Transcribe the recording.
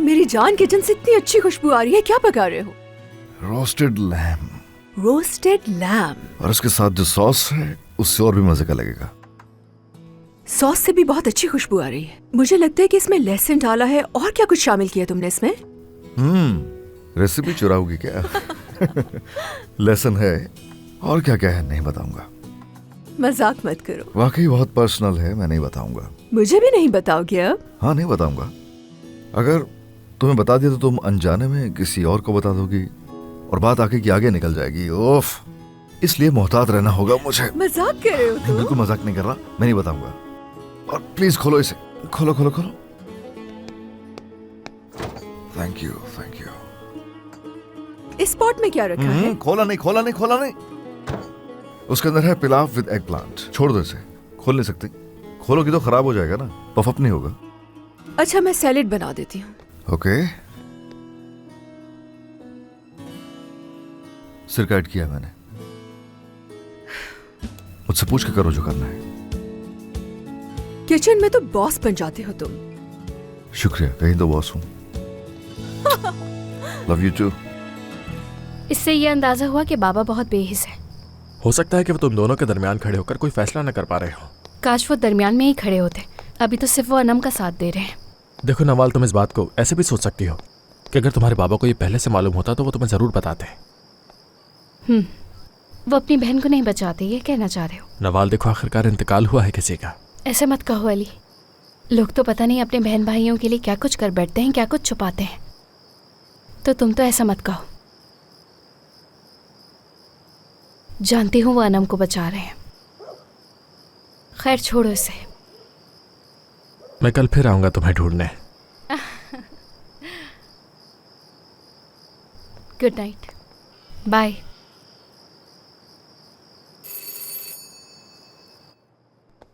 मेरी जान, किचन से इतनी अच्छी खुशबू आ रही है, क्या पका रहे हो? Roasted lamb. Roasted lamb. और इसके साथ जो सॉस है उससे और भी मजे का लगेगा। सॉस से भी बहुत अच्छी खुशबू आ रही है। मुझे लगता है कि इसमें लहसुन डाला है। और क्या कुछ शामिल किया तुमने इसमें? रेसिपी चुराओगी क्या? लहसुन है और क्या क्या है नहीं बताऊंगा। मजाक मत करो। वाकई बहुत पर्सनल है, मैं नहीं बताऊंगा। मुझे भी नहीं बताओगे अब? हाँ, नहीं बताऊंगा। अगर तुम्हें बता दिया तो तुम अनजाने में किसी और को बता दोगी और बात आगे की आगे निकल जाएगी। ओफ, इसलिए मोहतात रहना होगा मुझे। मजाक कर रहे हो तुम? बिल्कुल मजाक नहीं कर रहा, मैं नहीं बताऊंगा। और प्लीज खोलो इसे, खोलो खोलो खोलो। Thank you thank you. इस पॉट में क्या रखा है? खोला नहीं खोला नहीं खोला नहीं। उसके अंदर है पिलाव विद एग प्लांट। छोड़ दो इसे, खोल नहीं सकती। खोलोगी तो खराब हो जाएगा ना, पफ अप नहीं होगा। अच्छा, मैं सैलेड बना देती हूँ। ओके। सिर काट किया मैंने। मुझसे पूछ के करो जो करना है। किचन में तो बॉस बन जाते हो तुम। शुक्रिया, कहीं तो बॉस हूँ। Love you too. इससे ये अंदाजा हुआ कि बाबा बहुत बेहिस है। हो सकता है कि वो तुम दोनों के दरमियान खड़े होकर कोई फैसला न कर पा रहे हो। काश वो दरमियान में ही खड़े होते। अभी तो सिर्फ वो अनम का साथ दे रहे हैं। देखो नवाल, तुम इस बात को ऐसे भी सोच सकती हो कि अगर तुम्हारे बाबा को ये पहले से मालूम होता तो वो तुम्हें जरूर बताते। वो अपनी बहन को नहीं बचाते, ये कहना चाह रहे हो? नवाल देखो, आखिरकार इंतकाल हुआ है किसी का। ऐसे मत कहो अली। लोग तो पता नहीं अपने बहन भाइयों के लिए क्या कुछ कर बैठते हैं, क्या कुछ छुपाते हैं। तो तुम तो ऐसा मत कहो। जानती हूँ वो अनम को बचा रहे हैं। खैर छोड़ो इसे। मैं कल फिर आऊंगा तुम्हें ढूंढने। Good night. बाय।